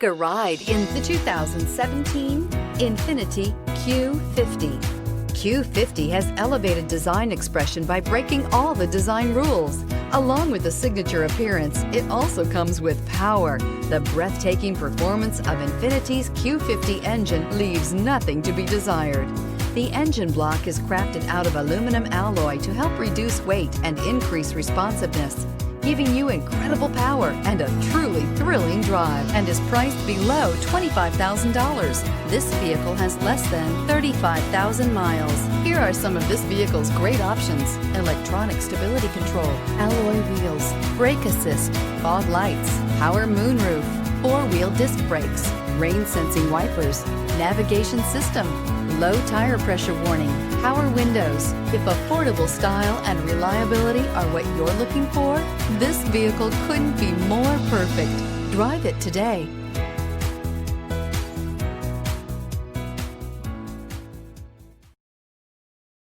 A ride in the 2017 Infiniti Q50. Q50 has elevated design expression by breaking all the design rules. Along with the signature appearance, it also comes with power. The breathtaking performance of Infiniti's Q50 engine leaves nothing to be desired. The engine block is crafted out of aluminum alloy to help reduce weight and increase responsiveness, giving you incredible power and a truly thrilling drive, and is priced below $25,000. This vehicle has less than 35,000 miles. Here are some of this vehicle's great options: electronic stability control, alloy wheels, brake assist, fog lights, power moonroof, four-wheel disc brakes, rain-sensing wipers, navigation system, low tire pressure warning, power windows. If affordable style and reliability are what you're looking for, this vehicle couldn't be more perfect. Drive it today.